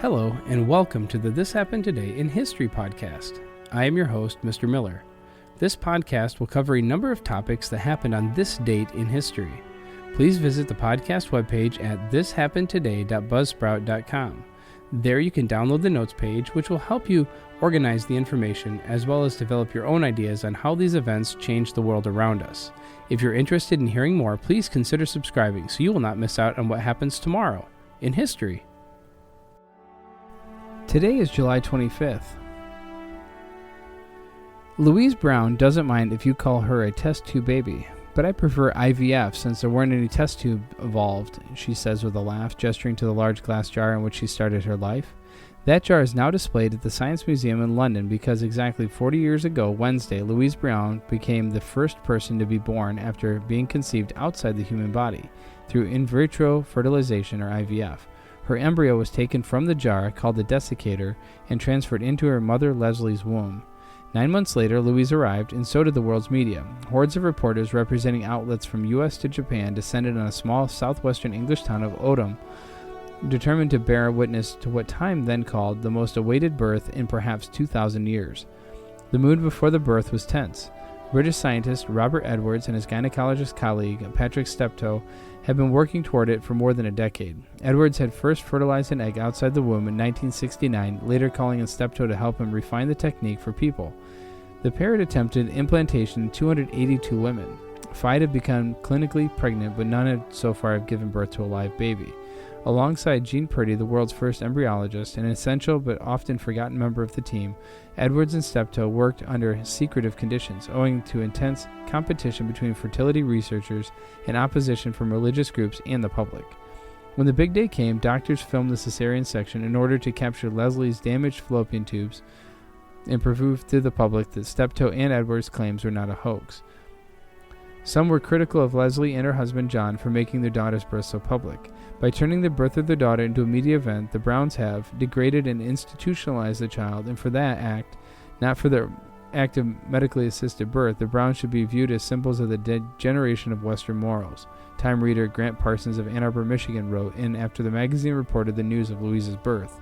Hello, and welcome to the This Happened Today in History podcast. I am your host, Mr. Miller. This podcast will cover a number of topics that happened on this date in history. Please visit the podcast webpage at thishappenedtoday.buzzsprout.com. There you can download the notes page, which will help you organize the information as well as develop your own ideas on how these events change the world around us. If you're interested in hearing more, please consider subscribing so you will not miss out on what happens tomorrow in history. Today is July 25th. Louise Brown doesn't mind if you call her a test tube baby, but I prefer IVF since there weren't any test tube evolved, she says with a laugh, gesturing to the large glass jar in which she started her life. That jar is now displayed at the Science Museum in London because exactly 40 years ago, Wednesday, Louise Brown became the first person to be born after being conceived outside the human body through in vitro fertilization or IVF. Her embryo was taken from the jar, called the desiccator, and transferred into her mother Leslie's womb. 9 months later, Louise arrived, and so did the world's media. Hordes of reporters representing outlets from U.S. to Japan descended on a small southwestern English town of Oldham, determined to bear witness to what time then called the most awaited birth in perhaps 2,000 years. The mood before the birth was tense. British scientist Robert Edwards and his gynecologist colleague, Patrick Steptoe, had been working toward it for more than a decade. Edwards had first fertilized an egg outside the womb in 1969, later calling on Steptoe to help him refine the technique for people. The pair had attempted implantation in 282 women. 5 had become clinically pregnant, but none had so far have given birth to a live baby. Alongside Jean Purdy, the world's first embryologist, an essential but often forgotten member of the team, Edwards and Steptoe worked under secretive conditions, owing to intense competition between fertility researchers and opposition from religious groups and the public. When the big day came, doctors filmed the cesarean section in order to capture Leslie's damaged fallopian tubes and prove to the public that Steptoe and Edwards' claims were not a hoax. Some were critical of Leslie and her husband John for making their daughter's birth so public. By turning the birth of their daughter into a media event, the Browns have degraded and institutionalized the child, and for that act, not for their act of medically assisted birth, the Browns should be viewed as symbols of the degeneration of Western morals. Time reader Grant Parsons of Ann Arbor, Michigan wrote in after the magazine reported the news of Louise's birth.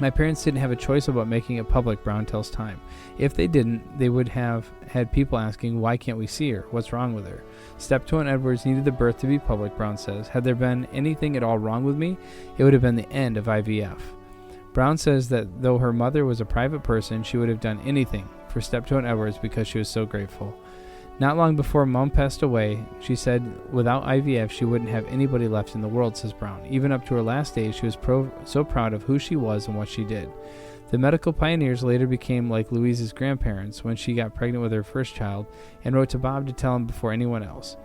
My parents didn't have a choice about making it public, Brown tells Time. If they didn't, they would have had people asking, why can't we see her? What's wrong with her? Steptoe and Edwards needed the birth to be public, Brown says. Had there been anything at all wrong with me, it would have been the end of IVF. Brown says that though her mother was a private person, she would have done anything for Steptoe and Edwards because she was so grateful. Not long before Mom passed away, she said without IVF she wouldn't have anybody left in the world, says Brown. Even up to her last days, she was so proud of who she was and what she did. The medical pioneers later became like Louise's grandparents when she got pregnant with her first child and wrote to Bob to tell him before anyone else.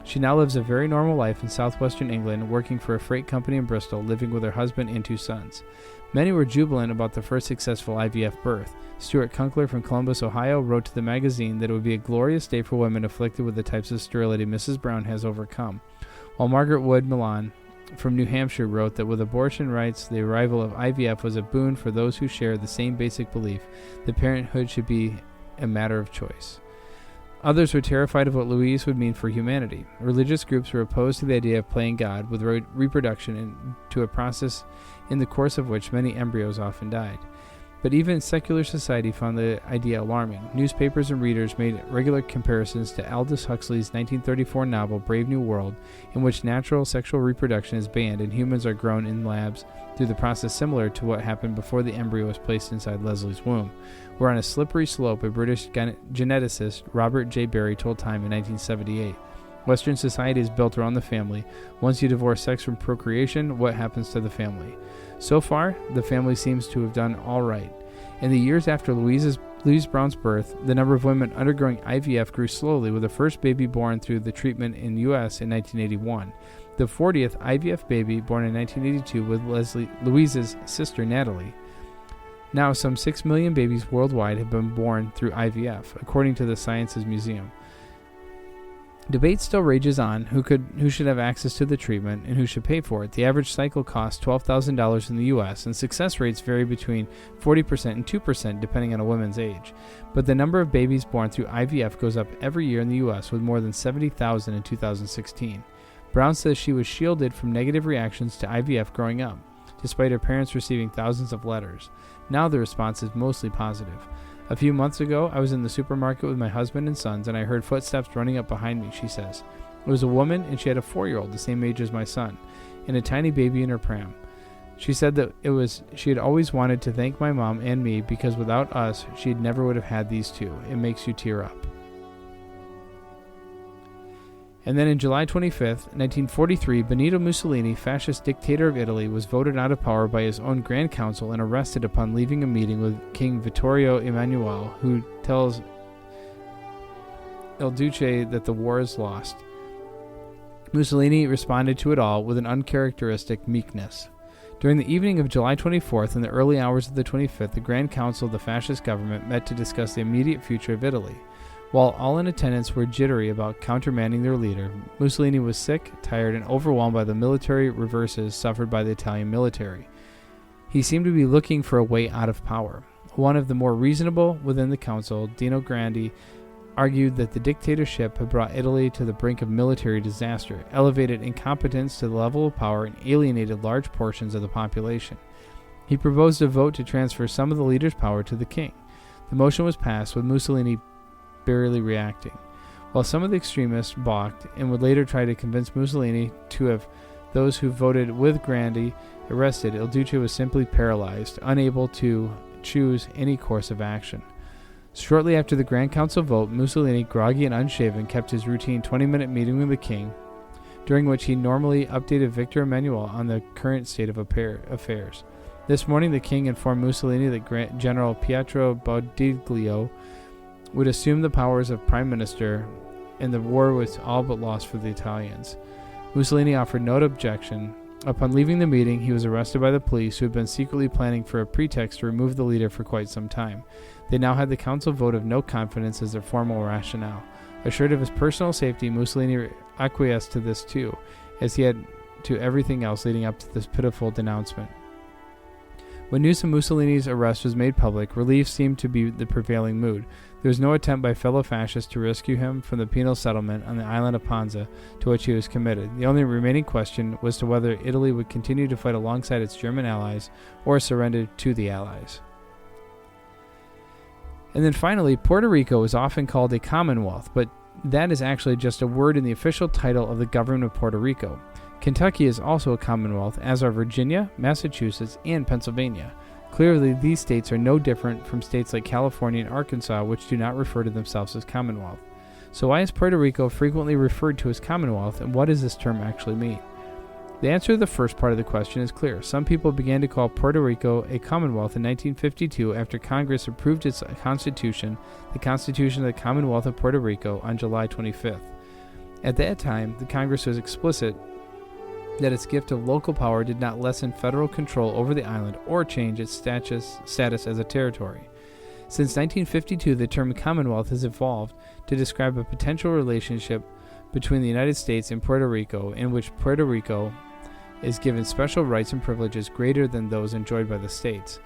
She now lives a very normal life in southwestern England, working for a freight company in Bristol, living with her husband and 2 sons. Many were jubilant about the first successful IVF birth. Stuart Kunkler from Columbus, Ohio, wrote to the magazine that it would be a glorious day for women afflicted with the types of sterility Mrs. Brown has overcome, while Margaret Wood Milan from New Hampshire wrote that with abortion rights, the arrival of IVF was a boon for those who share the same basic belief that parenthood should be a matter of choice. Others were terrified of what Louise would mean for humanity. Religious groups were opposed to the idea of playing God with reproduction into a process in the course of which many embryos often died. But even secular society found the idea alarming. Newspapers and readers made regular comparisons to Aldous Huxley's 1934 novel Brave New World, in which natural sexual reproduction is banned and humans are grown in labs through the process similar to what happened before the embryo was placed inside Leslie's womb. We're on a slippery slope, a British geneticist, Robert J. Berry, told Time in 1978. Western society is built around the family. Once you divorce sex from procreation, what happens to the family? So far, the family seems to have done all right. In the years after Louise Brown's birth, the number of women undergoing IVF grew slowly, with the first baby born through the treatment in the U.S. in 1981. The 40th IVF baby born in 1982 with Louise's sister Natalie. Now, some 6 million babies worldwide have been born through IVF, according to the Sciences Museum. Debate still rages on who should have access to the treatment and who should pay for it. The average cycle costs $12,000 in the U.S., and success rates vary between 40% and 2% depending on a woman's age. But the number of babies born through IVF goes up every year in the U.S., with more than 70,000 in 2016. Brown says she was shielded from negative reactions to IVF growing up. despite her parents receiving thousands of letters. Now the response is mostly positive. A few months ago, I was in the supermarket with my husband and sons, and I heard footsteps running up behind me, she says. It was a woman, and she had a 4-year-old, the same age as my son, and a tiny baby in her pram. She said that she had always wanted to thank my mom and me because without us, she never would have had these two. It makes you tear up. And then on July 25th, 1943, Benito Mussolini, fascist dictator of Italy, was voted out of power by his own Grand Council and arrested upon leaving a meeting with King Vittorio Emanuele, who tells Il Duce that the war is lost. Mussolini responded to it all with an uncharacteristic meekness. During the evening of July 24th and the early hours of the 25th, the Grand Council of the fascist government met to discuss the immediate future of Italy. While all in attendance were jittery about countermanding their leader, Mussolini was sick, tired, and overwhelmed by the military reverses suffered by the Italian military. He seemed to be looking for a way out of power. One of the more reasonable within the council, Dino Grandi, argued that the dictatorship had brought Italy to the brink of military disaster, elevated incompetence to the level of power, and alienated large portions of the population. He proposed a vote to transfer some of the leader's power to the king. The motion was passed, with Mussolini barely reacting. While some of the extremists balked and would later try to convince Mussolini to have those who voted with Grandi arrested, Il Duce was simply paralyzed, unable to choose any course of action. Shortly after the Grand Council vote, Mussolini, groggy and unshaven, kept his routine 20-minute meeting with the king, during which he normally updated Victor Emmanuel on the current state of affairs. This morning, the king informed Mussolini that General Pietro Baudiglio would assume the powers of prime minister, and the war was all but lost for the Italians. Mussolini offered no objection. Upon leaving the meeting, he was arrested by the police, who had been secretly planning for a pretext to remove the leader for quite some time. They now had the council vote of no confidence as their formal rationale. Assured of his personal safety, Mussolini acquiesced to this too, as he had to everything else leading up to this pitiful denouncement. When news of Mussolini's arrest was made public, relief seemed to be the prevailing mood. There was no attempt by fellow fascists to rescue him from the penal settlement on the island of Ponza to which he was committed. The only remaining question was to whether Italy would continue to fight alongside its German allies or surrender to the Allies. And then finally, Puerto Rico is often called a Commonwealth, but that is actually just a word in the official title of the government of Puerto Rico. Kentucky is also a Commonwealth, as are Virginia, Massachusetts, and Pennsylvania. Clearly, these states are no different from states like California and Arkansas, which do not refer to themselves as Commonwealth. So why is Puerto Rico frequently referred to as Commonwealth, and what does this term actually mean? The answer to the first part of the question is clear. Some people began to call Puerto Rico a Commonwealth in 1952 after Congress approved its constitution, the Constitution of the Commonwealth of Puerto Rico, on July 25th. At that time, the Congress was explicit that its gift of local power did not lessen federal control over the island or change its status as a territory. Since 1952, the term Commonwealth has evolved to describe a potential relationship between the United States and Puerto Rico, in which Puerto Rico is given special rights and privileges greater than those enjoyed by the states.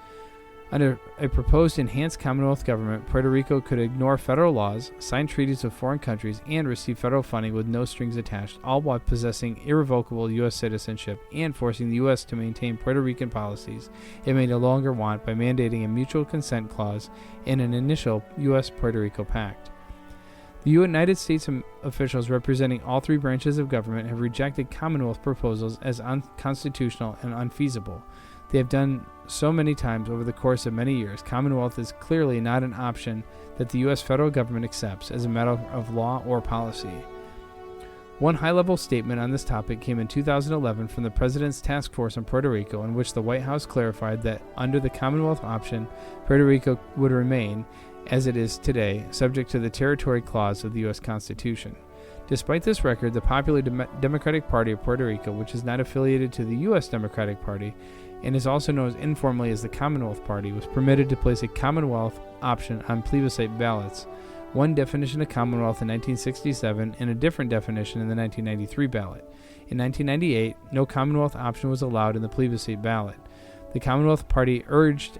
Under a proposed enhanced Commonwealth government, Puerto Rico could ignore federal laws, sign treaties with foreign countries, and receive federal funding with no strings attached, all while possessing irrevocable U.S. citizenship and forcing the U.S. to maintain Puerto Rican policies it may no longer want by mandating a mutual consent clause in an initial U.S.-Puerto Rico pact. The United States officials representing all three branches of government have rejected Commonwealth proposals as unconstitutional and unfeasible. They have done so many times over the course of many years. Commonwealth is clearly not an option that the U.S. federal government accepts as a matter of law or policy. One high-level statement on this topic came in 2011 from the President's Task Force on Puerto Rico, in which the White House clarified that under the Commonwealth option, Puerto Rico would remain, as it is today, subject to the Territory Clause of the U.S. Constitution. Despite this record, the Popular Democratic Party of Puerto Rico, which is not affiliated to the U.S. Democratic Party and is also known informally as the Commonwealth Party, was permitted to place a Commonwealth option on plebiscite ballots, one definition of Commonwealth in 1967 and a different definition in the 1993 ballot. In 1998, no Commonwealth option was allowed in the plebiscite ballot. The Commonwealth Party urged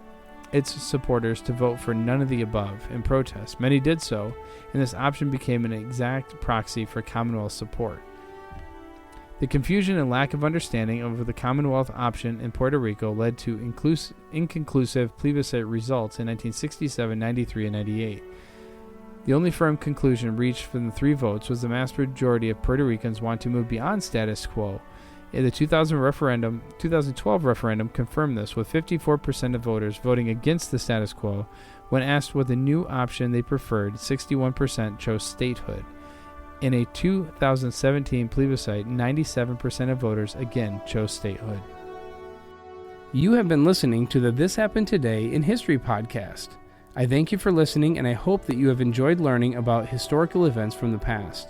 its supporters to vote for none of the above in protest. Many did so, and this option became an exact proxy for Commonwealth support. The confusion and lack of understanding over the Commonwealth option in Puerto Rico led to inconclusive plebiscite results in 1967, 93, and 98. The only firm conclusion reached from the 3 votes was the vast majority of Puerto Ricans want to move beyond status quo. The 2012 referendum confirmed this, with 54% of voters voting against the status quo. When asked what the new option they preferred, 61% chose statehood. In a 2017 plebiscite, 97% of voters again chose statehood. You have been listening to the This Happened Today in History podcast. I thank you for listening, and I hope that you have enjoyed learning about historical events from the past.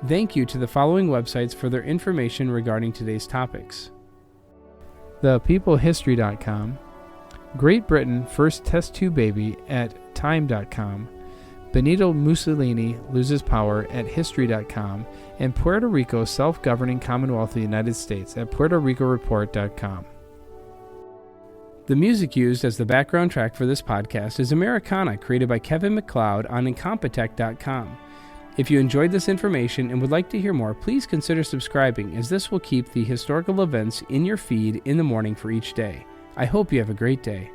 Thank you to the following websites for their information regarding today's topics: ThePeopleHistory.com, Great Britain First Test Tube Baby at Time.com, Benito Mussolini Loses Power at History.com, and Puerto Rico Self-Governing Commonwealth of the United States at PuertoRicoReport.com. The music used as the background track for this podcast is Americana, created by Kevin MacLeod on Incompetech.com. If you enjoyed this information and would like to hear more, please consider subscribing, as this will keep the historical events in your feed in the morning for each day. I hope you have a great day.